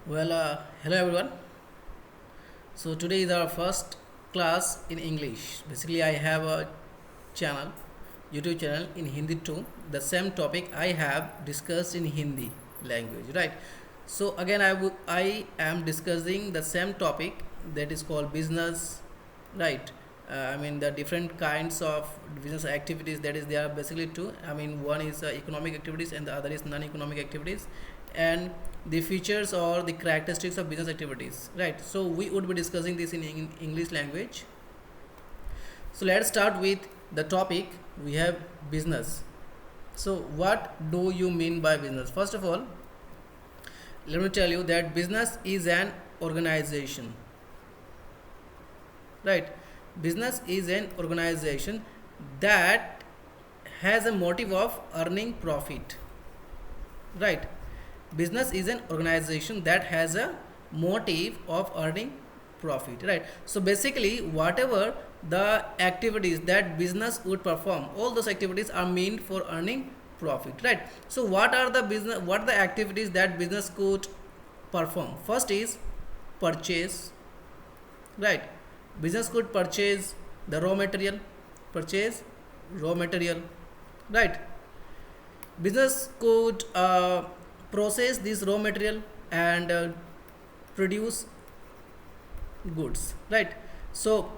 Hello everyone. So today is our first class in English. Basically, I have a channel, YouTube channel in Hindi too. The same topic I have discussed in Hindi language, right? So again, I am discussing the same topic that is called business, right? I mean the different kinds of business activities. That is, there are basically two. I mean, one is economic activities and the other is non-economic activities, and the features or the characteristics of business activities, right? So we would be discussing this in English language. So let's start with the topic. We have business. So what do you mean by business? First of all, let me tell you that business is an organization, right? Business is an organization that has a motive of earning profit, right? Business is an organization that has a motive of earning profit, right? So basically, whatever the activities that business would perform, all those activities are meant for earning profit, right? So what are the activities that business could perform? First is purchase, right? Business could purchase raw material, right? Business could process this raw material and produce goods, right? So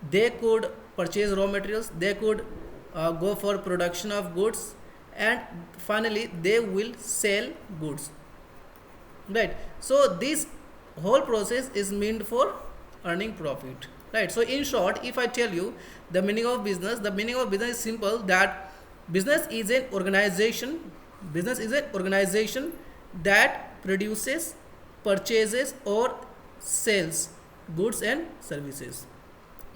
they could purchase raw materials, they could go for production of goods, and finally they will sell goods, right? So this whole process is meant for earning profit, right? So in short, if I tell you the meaning of business, the meaning of business is simple, that business is an organization that produces, purchases or sells goods and services,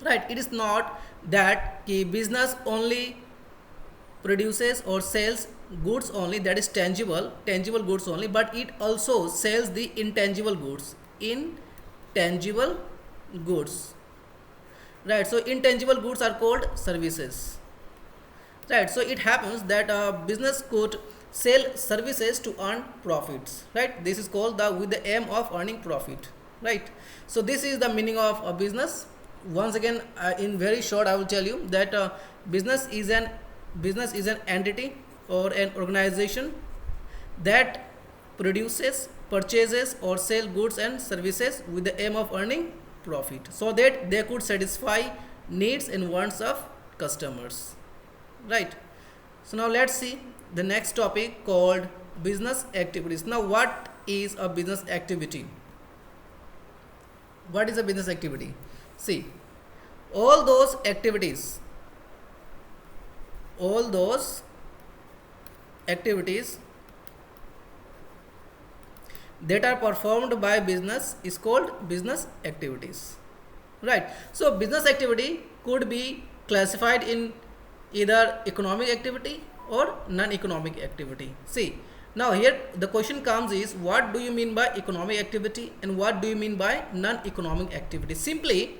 right? It is not that business only produces or sells goods only, that is tangible goods only, but it also sells the intangible goods, right? So intangible goods are called services, right? So it happens that business could sell services to earn profits, right? This is called the with the aim of earning profit, right? So this is the meaning of a business. Once again, in very short, I will tell you that business is an entity or an organization that produces, purchases or sell goods and services with the aim of earning profit, so that they could satisfy needs and wants of customers, right? So now let's see the next topic called business activities. Now, what is a business activity? What is a business activity? See, all those activities that are performed by business is called business activities, right? So business activity could be classified in either economic activity or non-economic activity. See, now here the question comes is, what do you mean by economic activity and what do you mean by non-economic activity? Simply,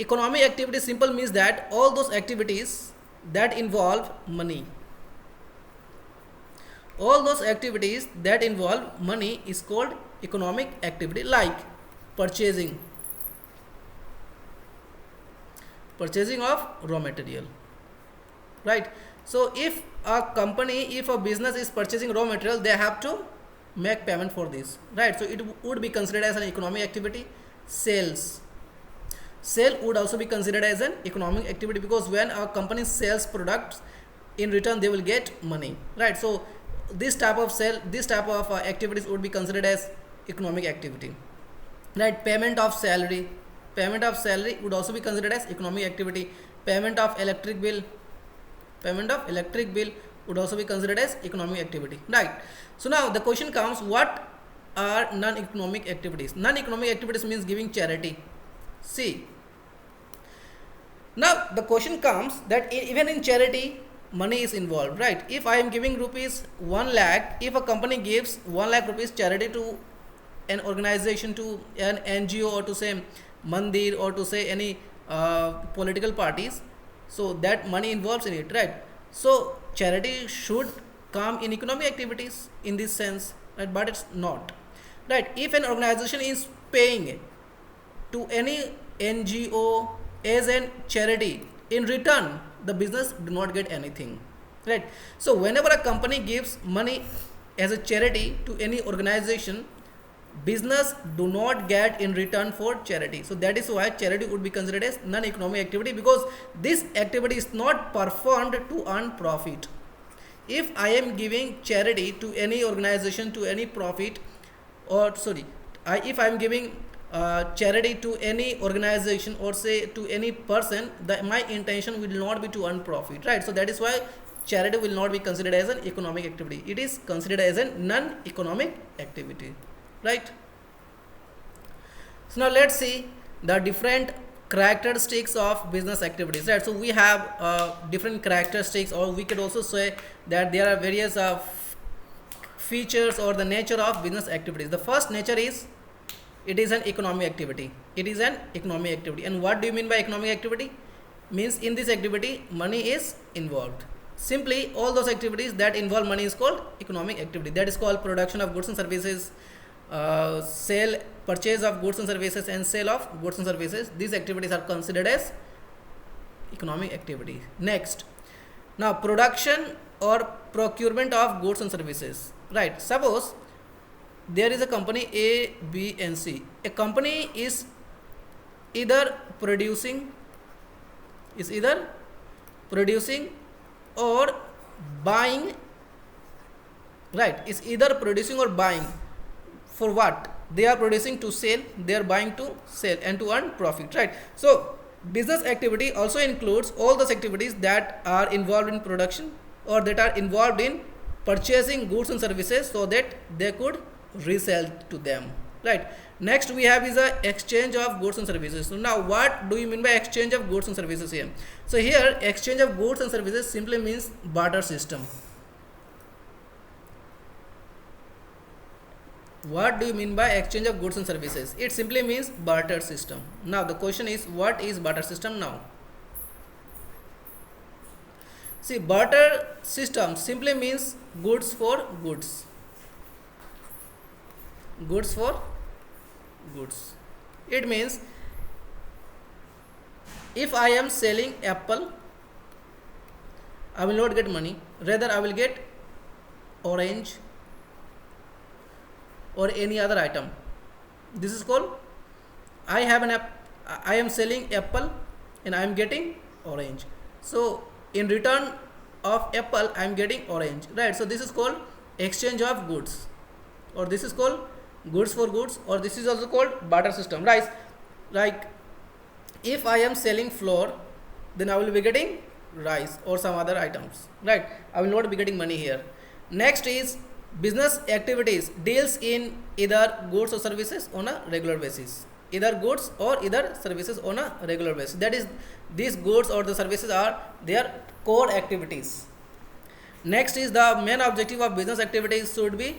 economic activity simple means that all those activities that involve money, all those activities that involve money is called economic activity, like purchasing of raw material, right? So if a business is purchasing raw material, they have to make payment for this, right? So it would be considered as an economic activity. Sale would also be considered as an economic activity, because when a company sells products, in return they will get money, right? So this type of activities would be considered as economic activity, right? Payment of salary would also be considered as economic activity. Payment of electric bill would also be considered as economic activity, right? So now the question comes, what are non-economic activities? Non-economic activities means giving charity. See, now the question comes that even in charity money is involved, right? If I am giving rupees 1 lakh, if a company gives 1 lakh rupees charity to an organization, to an NGO, or to say mandir, or to say any political parties, so that money involves in it, right? So charity should come in economic activities in this sense, right? But it's not. right? If an organization is paying to any NGO as a charity, in return the business do not get anything, right? So whenever a company gives money as a charity to any organization, business do not get in return for charity. So that is why charity would be considered as non-economic activity, because this activity is not performed to earn profit. If I am giving charity to any organization to any profit, or sorry, if I am giving charity to any organization or say to any person, my intention will not be to earn profit, right? So that is why charity will not be considered as an economic activity. It is considered as a non-economic activity, right? So now let's see the different characteristics of business activities, right? So we have different characteristics, or we could also say that there are various features or the nature of business activities. The first nature is it is an economic activity. It is an economic activity. And what do you mean by economic activity? Means in this activity money is involved. Simply all those activities that involve money is called economic activity. That is called production of goods and services, purchase of goods and services, and sale of goods and services. These activities are considered as economic activity. Next, now production or procurement of goods and services, right? Suppose there is a company A, B and C. A company is either producing or buying, right? Is either producing or buying. For what? They are producing to sell, they are buying to sell and to earn profit, right? So business activity also includes all those activities that are involved in production or that are involved in purchasing goods and services so that they could resell to them, right? Next we have is a exchange of goods and services. So now what do you mean by exchange of goods and services here? So here exchange of goods and services simply means barter system. What do you mean by exchange of goods and services? It simply means barter system. Now the question is, what is barter system now? See, barter system simply means goods for goods. Goods for goods. It means if I am selling apple, I will not get money, rather I will get orange or any other item. This is called, I am selling apple and I am getting orange. So in return of apple I am getting orange, right? So this is called exchange of goods, or this is called goods for goods, or this is also called barter system, right? Like if I am selling flour, then I will be getting rice or some other items, right? I will not be getting money here. Next is business activities deals in either goods or services on a regular basis. Either goods or either services on a regular basis. That is, these goods or the services are their core activities. Next is the main objective of business activities should be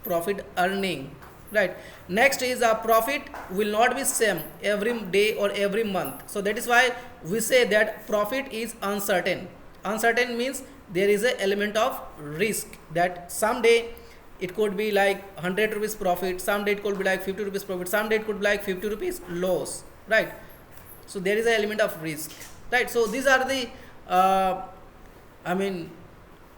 profit earning, right? Next is a profit will not be same every day or every month. So that is why we say that profit is uncertain. Uncertain means there is a element of risk, that someday it could be like 100 rupees profit, someday it could be like 50 rupees profit, someday it could be like 50 rupees loss, right? So there is an element of risk, right? So these are the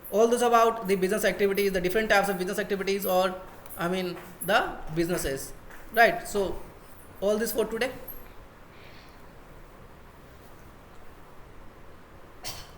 all those about the business activities, the different types of business activities, or the businesses, right? So all this for today.